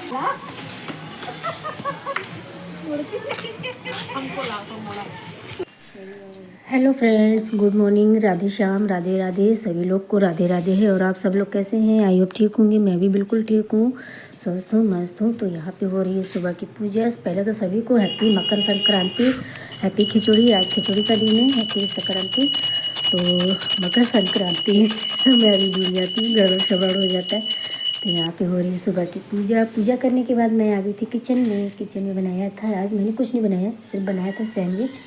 Hello friends, good morning, Radhe Shyam, Radhe Radhe. सभी लोग को राधे राधे है। और आप सब लोग कैसे हैं? आई होप ठीक होंगे। मैं भी बिल्कुल ठीक हूँ, स्वस्थ हूँ, मस्त हूँ। तो यहाँ पे हो रही है सुबह की पूजा। पहले तो सभी को हैप्पी मकर संक्रांति, हैप्पी खिचड़ी। आज खिचड़ी का दिन है, हैप्पी संक्रांति। तो मकर संक्रांति मैं अभी भूल जाती हूँ, गड़बड़ शबड़ हो जाता है। तो यहाँ पे हो रही है सुबह की पूजा। पूजा करने के बाद मैं आ गई थी किचन में बनाया था। आज मैंने कुछ नहीं बनाया, सिर्फ बनाया था सैंडविच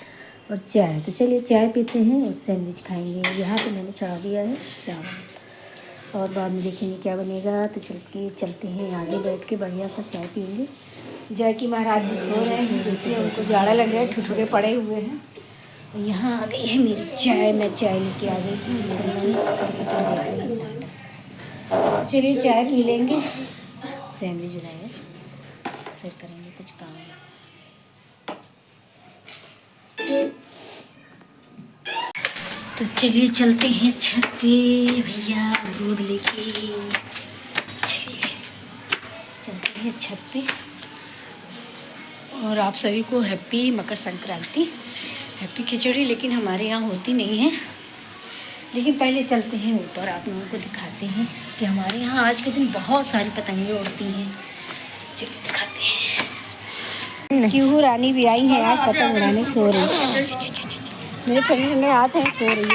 और चाय। तो चलिए चाय पीते हैं और सैंडविच खाएंगे। यहाँ पे मैंने चढ़ा दिया है चावल, और बाद में देखेंगे क्या बनेगा। तो चलते हैं आगे, बैठ के बढ़िया सा चाय पियेंगे। जय की महाराज जी सो रहे हैं, देखिए उनको जाड़ा लग रहा है, ठुठुरे पड़े हुए हैं। यहाँ आ गई है मेरी चाय, मैं चाय लेके आ गई थी। चलिए चाय पी लेंगे, सैंडविच बनाएंगे, फिर करेंगे कुछ काम। तो चलिए चलते हैं छत पे, भैया दूध लेके। चलिए चलते हैं छत पे। और आप सभी को हैप्पी मकर संक्रांति, हैप्पी खिचड़ी। लेकिन हमारे यहाँ होती नहीं है। लेकिन पहले चलते हैं ऊपर, आप लोगों को दिखाते हैं कि हमारे यहाँ आज के दिन बहुत सारी पतंगें उड़ती हैं। चलिए दिखाते हैं। क्यों रानी भी आई है आज पतंग उड़ाने, सो रही है। मेरे पहले में आते हैं, सो रही है।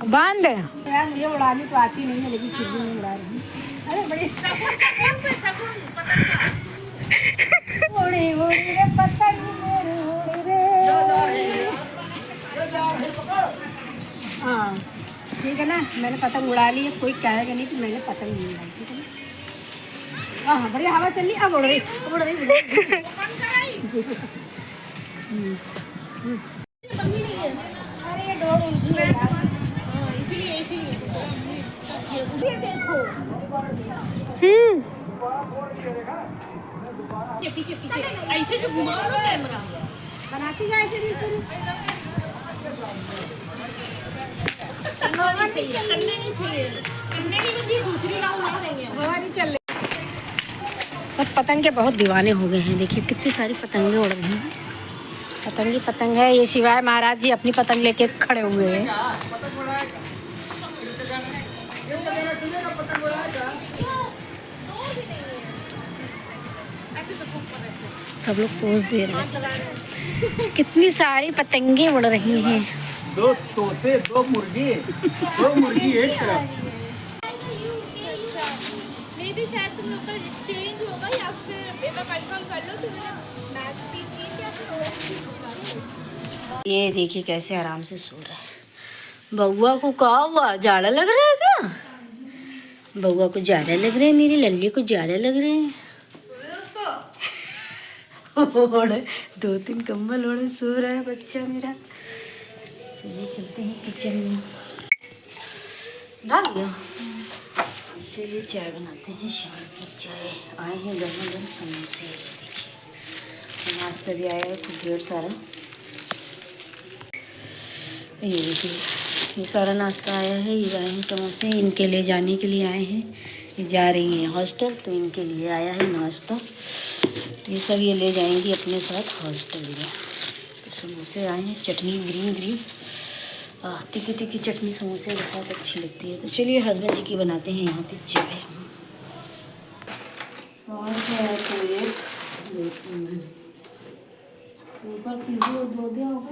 बांध यार, मुझे उड़ानी तो आती नहीं है, लेकिन फिर भी मैं उड़ा रही हूँ। अरे बड़ी उड़ी उड़ी रे पतंग मेरी उड़ी रे। हाँ ठीक है ना, मैंने पतंग उड़ा ली है। कोई कहेगा नहीं कि मैंने पतंग नहीं उड़ाई, ठीक है ना। हाँ बढ़िया हवा चल रही, अब उड़ रही उड़ रही। अरे ये डोर उलझी है यार, देखो। पीछे पीछे ऐसे जो घुमा लो कैमरा, बनाती जाए ऐसे भी शुरू। दूसरी हवा नहीं चल रही। सब पतंग के बहुत दीवाने हो गए हैं। देखिए कितनी सारी पतंगें उड़ रही हैं। पतंग ही पतंग है। ये शिवाय महाराज जी अपनी पतंग लेके खड़े हुए हैं। सब लोग पोज दे रहे हैं। कितनी सारी पतंगे उड़ रही हैं। दो तोते, दो मुर्गी एक तरफ। मे भी शायद तुम लोग का चेंज होगा या फिर एक बार कंफर्म कर लो। तुमने मैथ्स की थी या फिर ये देखिए कैसे आराम से सो रहा है। बउआ को क्या हुआ? जाड़ा लग रहा है क्या? बउआ को जाड़ा लग रहा है, मेरी लल्ली को जाड़ा लग रहे हैं। दो तीन कंबल ओढ़े सो रहा है बच्चा मेरा। चलिए चलते हैं किचन में। डाल दिया। चलिए चाय बनाते हैं, शाम की चाय। आए हैं गर्मा गर्म समोसे। देखिए नाश्ता भी आया है खूब ढेर सारा। ये देखिए ये सारा नाश्ता आया है। ये आए हैं समोसे, इनके ले जाने के लिए आए हैं। ये जा रही हैं हॉस्टल, तो इनके लिए आया है नाश्ता। ये सब ये ले जाएंगी अपने साथ हॉस्टल में। तो समोसे आए हैं, चटनी ग्रीन ग्रीन तीखी तीखी चटनी समोसे के साथ अच्छी लगती है। तो चलिए हस्बैंड जी की बनाते हैं यहाँ पे चाय। और क्या है ऊपर धो दिया होगा।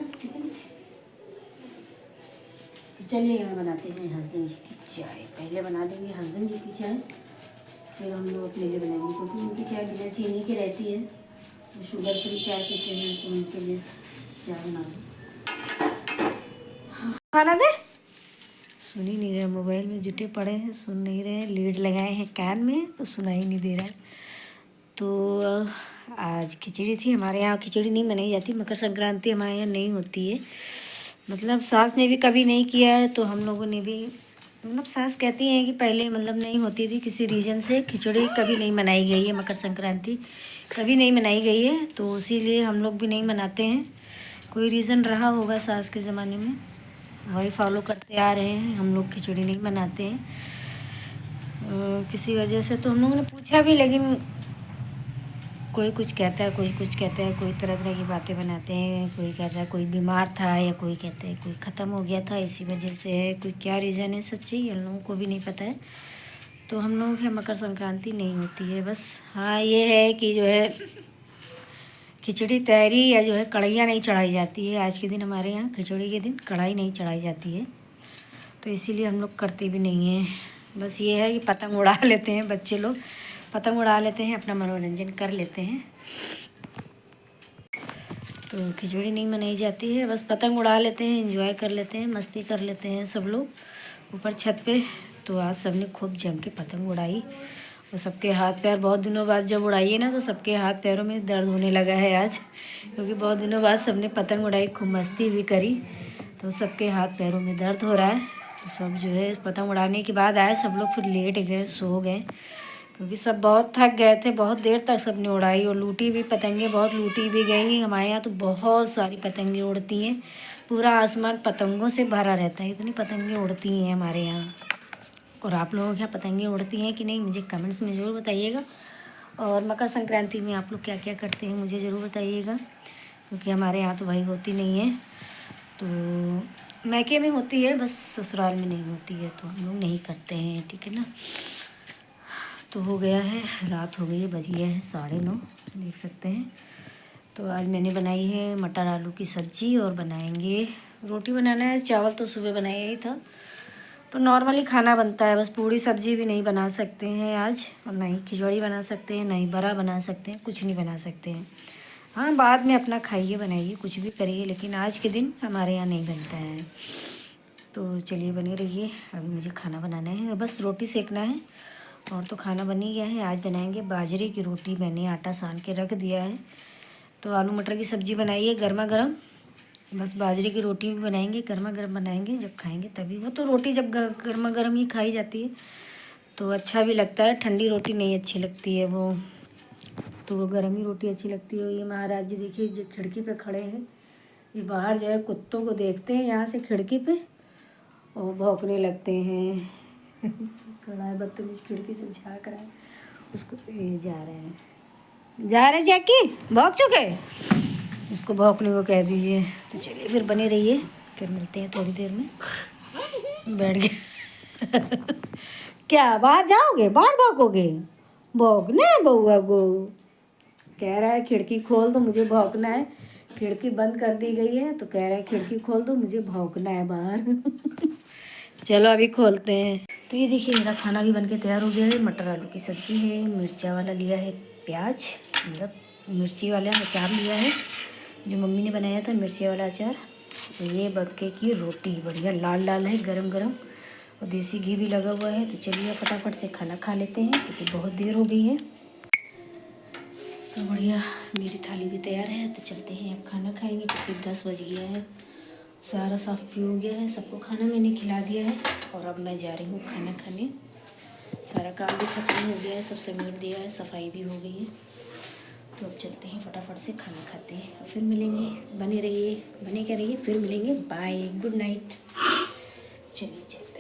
तो चलिए यहाँ बनाते हैं हस्बैंड जी की चाय। पहले बना देंगे हस्बैंड जी की चाय, फिर हम लोग अपने लिए बनाएंगे, क्योंकि उनकी चाय बिना चीनी की रहती है। तो शुगर फ्री चाय पीते हैं, तो उनके लिए चाय बना दो। खाना दे। सुन ही नहीं रहे, मोबाइल में जुटे पड़े हैं, सुन नहीं रहे। लीड लगाए हैं कान में तो सुनाई नहीं दे रहा है। तो आज खिचड़ी थी। हमारे यहाँ खिचड़ी नहीं बनाई जाती, मकर संक्रांति हमारे यहाँ नहीं होती है। मतलब सास ने भी कभी नहीं किया है तो हम लोगों ने भी, मतलब सास कहती हैं कि पहले मतलब नहीं होती थी, किसी रीज़न से खिचड़ी कभी नहीं मनाई गई है, मकर संक्रांति कभी नहीं मनाई गई है, तो इसीलिए हम लोग भी नहीं मनाते हैं। कोई रीज़न रहा होगा सास के ज़माने में, वही फॉलो करते आ रहे हैं। हम लोग खिचड़ी नहीं मनाते हैं किसी वजह से। तो हम लोगों ने पूछा भी, लेकिन कोई कुछ कहता है, कोई कुछ कहता है, कोई तरह तरह की बातें बनाते हैं। कोई कहता है कोई बीमार था, या कोई कहता है कोई ख़त्म हो गया था इसी वजह से है। कोई क्या रीज़न है सच्ची हम लोगों को भी नहीं पता है। तो हम लोग के मकर संक्रांति नहीं होती है। बस हाँ ये है कि जो है खिचड़ी तैयारी या जो है कढ़ैया नहीं चढ़ाई जाती है। आज के दिन हमारे यहाँ खिचड़ी के दिन कढ़ाई नहीं चढ़ाई जाती है, तो इसीलिए हम लोग करते भी नहीं हैं। बस ये है कि पतंग उड़ा लेते हैं, बच्चे लोग पतंग उड़ा लेते हैं, अपना मनोरंजन कर लेते हैं। तो खिचड़ी नहीं मनाई जाती है, बस पतंग उड़ा लेते हैं, एंजॉय कर लेते हैं, मस्ती कर लेते हैं सब लोग ऊपर छत पे। तो आज सबने खूब जम के पतंग उड़ाई, और सबके हाथ पैर बहुत दिनों बाद जब उड़ाई है ना, तो सबके हाथ पैरों में दर्द होने लगा है आज, क्योंकि बहुत दिनों बाद सबने पतंग उड़ाई, खूब मस्ती भी करी, तो सबके हाथ पैरों में दर्द हो रहा है। तो सब जो है पतंग उड़ाने के बाद आए सब लोग, फिर लेट गए, सो गए, क्योंकि सब बहुत थक गए थे। बहुत देर तक सबने उड़ाई और लूटी भी पतंगे, बहुत लूटी भी गई। हमारे यहाँ तो बहुत सारी पतंगे उड़ती हैं, पूरा आसमान पतंगों से भरा रहता है, इतनी पतंगे उड़ती हैं हमारे यहाँ। और आप लोगों के यहाँ पतंगे उड़ती हैं कि नहीं, मुझे कमेंट्स में ज़रूर बताइएगा। और मकर संक्रांति में आप लोग क्या क्या करते हैं मुझे ज़रूर बताइएगा, क्योंकि हमारे यहाँ तो भाई होती नहीं है। तो मैके में होती है, बस ससुराल में नहीं होती है, तो हम लोग नहीं करते हैं, ठीक है ना। तो हो गया है, रात हो गई है, बज गया है 9:30, देख सकते हैं। तो आज मैंने बनाई है मटर आलू की सब्ज़ी, और बनाएंगे रोटी बनाना है। चावल तो सुबह बनाया ही था, तो नॉर्मली खाना बनता है, बस पूड़ी सब्ज़ी भी नहीं बना सकते हैं आज, और ना ही खिचड़ी बना सकते हैं, ना ही बड़ा बना सकते हैं, कुछ नहीं बना सकते हैं। हाँ बाद में अपना खाइए बनाइए कुछ भी करिए, लेकिन आज के दिन हमारे यहाँ नहीं बनता है। तो चलिए बने रहिए, अभी मुझे खाना बनाना है, बस रोटी सेकना है, और तो खाना बन ही गया है। आज बनाएंगे बाजरे की रोटी, मैंने आटा सान के रख दिया है। तो आलू मटर की सब्ज़ी बनाई है गर्मा गर्म, बस बाजरे की रोटी भी बनाएंगे, गर्मा गर्म बनाएंगे, जब खाएंगे तभी। वो तो रोटी जब गर्मा गर्म ही खाई जाती है तो अच्छा भी लगता है, ठंडी रोटी नहीं अच्छी लगती है वो, तो वो गर्म ही रोटी अच्छी लगती है। ये महाराज जी देखिए जो खिड़की पे खड़े हैं, ये बाहर जो है कुत्तों को देखते हैं यहाँ से खिड़की पे, और भौंकने लगते हैं खड़ा है बदतमीज, खिड़की से झाँक रहा है उसको। ये जा रहे जैकी, भौंक चुके, उसको भौंकने को कह दीजिए। तो चलिए फिर बने रहिए, फिर मिलते हैं थोड़ी देर में। बैठ गए क्या बाहर जाओगे, बाहर भौंकोगे, भौंकना है बउआ को, कह रहा है खिड़की खोल दो मुझे भौंकना है। खिड़की बंद कर दी गई है तो कह रहा है खिड़की खोल दो मुझे भौंकना है बाहर चलो अभी खोलते हैं। तो ये देखिए मेरा खाना भी बनके तैयार हो गया है। मटर आलू की सब्ज़ी है, मिर्चा वाला लिया है प्याज, मतलब मिर्ची वाला अचार लिया है जो मम्मी ने बनाया था, मिर्ची वाला अचार। तो ये मक्के की रोटी बढ़िया लाल लाल है, गरम गरम, और देसी घी भी लगा हुआ है। तो चलिए फटाफट से खाना खा लेते हैं, क्योंकि बहुत देर हो गई है। तो बढ़िया मेरी थाली भी तैयार है, तो चलते हैं अब खाना खाएंगे, क्योंकि 10 बज गया है। सारा साफ भी हो गया है, सबको खाना मैंने खिला दिया है, और अब मैं जा रही हूँ खाना खाने। सारा काम भी खत्म हो गया है, सब समेट दिया है, सफाई भी हो गई है। तो अब चलते हैं फटाफट से खाना खाते हैं, और फिर मिलेंगे। बने रहिए, बने क्या रहिए, फिर मिलेंगे। Bye, good night. चलिए चलिए।